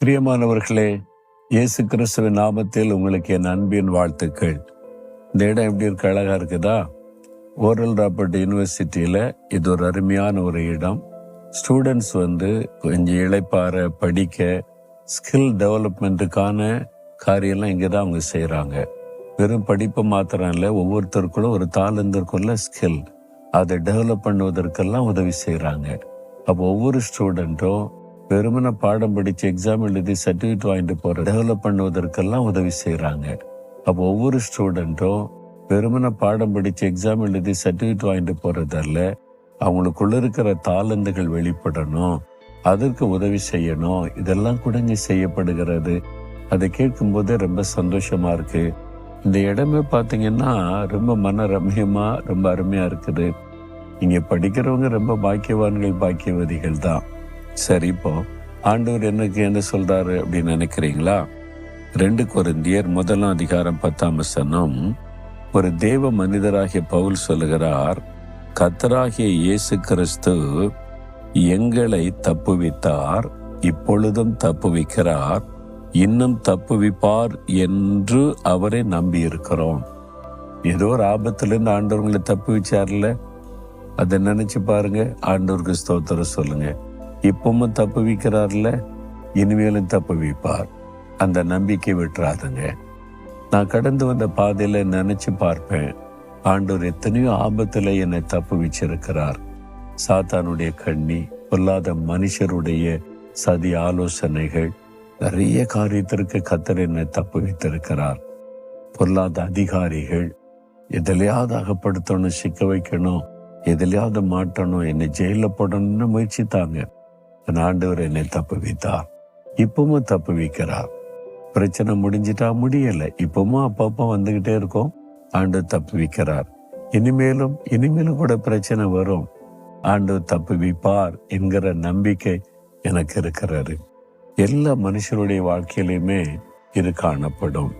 பிரியமானவர்களே, இயேசு கிறிஸ்துவின் நாமத்தில் உங்களுக்கு என் அன்பின் வாழ்த்துக்கள். இந்த இடம் எப்படி இருக்கு? அழகா இருக்குதா? ஓரல் ராபர்ட் யூனிவர்சிட்டியில் இது ஒரு அருமையான ஒரு இடம். ஸ்டூடெண்ட்ஸ் கொஞ்சம் இளைப்பாற படிக்க ஸ்கில் டெவலப்மெண்ட்டுக்கான காரியம்லாம் இங்கே தான் அவங்க செய்கிறாங்க. வெறும் படிப்பு மாத்திரம் இல்லை, ஒவ்வொருத்தருக்குள்ள ஒரு தாளந்திற்குள்ள ஸ்கில் அதை டெவலப் பண்ணுவதற்கெல்லாம் உதவி செய்கிறாங்க. அப்போ ஒவ்வொரு ஸ்டூடெண்ட்டும் வெறுமன பாடம் படித்து எக்ஸாம் எழுதி சர்டிஃபிகேட் வாங்கிட்டு போகிற டெவலப் பண்ணுவதற்கெல்லாம் உதவி செய்கிறாங்க. அப்போ ஒவ்வொரு ஸ்டூடெண்ட்டும் வெறுமன பாடம் படித்து எக்ஸாம் எழுதி சர்டிஃபிகேட் வாங்கிட்டு போகிறதால அவங்களுக்குள்ள இருக்கிற தாளந்துகள் வெளிப்படணும், அதற்கு உதவி செய்யணும். இதெல்லாம் கூட இங்கே செய்யப்படுகிறது. அதை கேட்கும்போதே ரொம்ப சந்தோஷமா இருக்கு. இந்த இடமே பார்த்தீங்கன்னா ரொம்ப மன ரம்யமா ரொம்ப அருமையா இருக்குது. இங்கே படிக்கிறவங்க ரொம்ப பாக்கியவான்கள், பாக்கியவதிகள் தான். சரி, இப்போ ஆண்டவர் என்ன சொல்றாரு அப்படின்னு நினைக்கிறீங்களா? 2 கொரிந்தியர் 1:10 ஒரு தேவ மனிதராகிய பவுல் சொல்லுகிறார், கர்த்தராகிய இயேசு கிறிஸ்து எங்களை தப்புவித்தார், இப்பொழுதும் தப்புவிக்கிறார், இன்னும் தப்புவிப்பார் என்று அவரை நம்பி இருக்கிறோம். ஏதோ ஒரு ஆபத்திலிருந்து ஆண்டவர்களை தப்புவிச்சார்ல, அதை நினைச்சு பாருங்க. ஆண்டவருக்கு ஸ்தோத்திரம் சொல்லுங்க. இப்பவும் தப்புவிக்கிறார்ல, இனிமேலும் தப்புவிப்பார். அந்த நம்பிக்கை விட்டுறாதுங்க. நான் கடந்து வந்த பாதையில நினைச்சு பார்ப்பேன், ஆண்டவர் எத்தனையோ ஆபத்துல என்னை தப்புவிச்சிருக்கிறார். சாத்தானுடைய கண்ணி, பொல்லாத மனுஷருடைய சதி ஆலோசனைகள், நிறைய காரியத்திற்கு கர்த்தர் என்னை தப்புவித்திருக்கிறார். பொல்லாத அதிகாரிகள் எதிலையாவது அகப்படுத்தணும், சிக்க வைக்கணும், எதிலையாவது மாட்டணும், என்னை ஜெயில போடணும்னு முயற்சித்தாங்க. ஆண்டவர் என்னை தப்புவித்தார், இப்பவும் தப்புவிக்கிறார். பிரச்சனை முடிஞ்சிட்டா முடியல, இப்பவும் அப்பப்போ வந்துகிட்டே இருக்கும். ஆண்டவர் தப்புவிக்கிறார். இனிமேலும் கூட பிரச்சனை வரும், ஆண்டவர் தப்புவிப்பார் என்கிற நம்பிக்கை எனக்கு இருக்கிறது. எல்லா மனுஷருடைய வாழ்க்கையிலுமே இது காணப்படும்.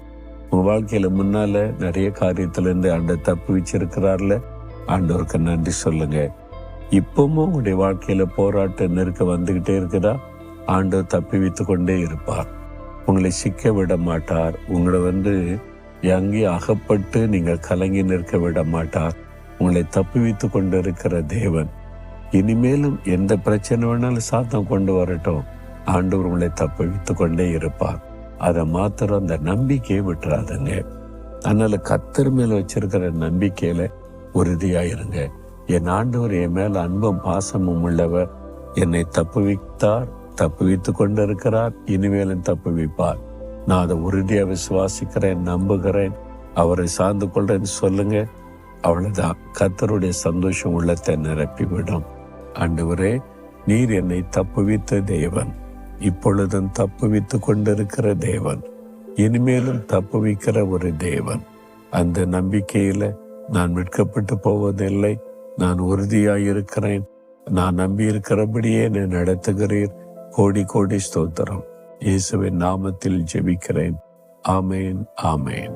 உங்க வாழ்க்கையில முன்னால நிறைய காரியத்துல இருந்து ஆண்டவர் தப்புவிச்சிருக்கிறார்ல, ஆண்டவருக்கு நன்றி சொல்லுங்க. இப்பவும் உங்களுடைய வாழ்க்கையில போராட்ட நெருக்க வந்துகிட்டே இருக்குதா? ஆண்டவர் தப்புவித்து கொண்டே இருப்பார். உங்களை சிக்க விட மாட்டார். உங்களை எங்கேயும் அகப்பட்டு நீங்கள் கலங்கி நிற்க விட மாட்டார். உங்களை தப்புவித்து கொண்டு இருக்கிற தேவன். இனிமேலும் எந்த பிரச்சனை வேணாலும் சாத்தம் கொண்டு வரட்டும், ஆண்டவர் உங்களை தப்புவித்து கொண்டே இருப்பார். அதை மாத்திரம் அந்த நம்பிக்கையை விட்டுறாதுங்க. அதனால கர்த்தர் மேல வச்சிருக்கிற நம்பிக்கையில உறுதியாயிருங்க. என் ஆண்டவர் என் மேல அன்பும் பாசமும் உள்ளவர், என்னை தப்புவித்தார், தப்புவித்து கொண்டிருக்கிறார், இனிமேலும் தப்புவிப்பார். நான் அதை உறுதியா விசுவாசிக்கிறேன், நம்புகிறேன், அவரை சார்ந்து கொள்றேன்னு சொல்லுங்க. அவ்வளவுதான், கர்த்தருடைய சந்தோஷம் உள்ளத்தை நிரப்பிவிடும். ஆண்டவரே, நீர் என்னை தப்புவித்த தேவன், இப்பொழுதும் தப்புவித்து கொண்டிருக்கிற தேவன், இனிமேலும் தப்புவிக்கிற ஒரு தேவன். அந்த நம்பிக்கையில நான் விற்கப்பட்டு போவதில்லை. நான் உறுதியாயிருக்கிறேன். நான் நம்பி இருக்கிறபடியே என்னை நடத்துகிறீர். கோடி கோடி ஸ்தோத்திரம். இயேசுவின் நாமத்தில் ஜெபிக்கிறேன். ஆமேன், ஆமேன்.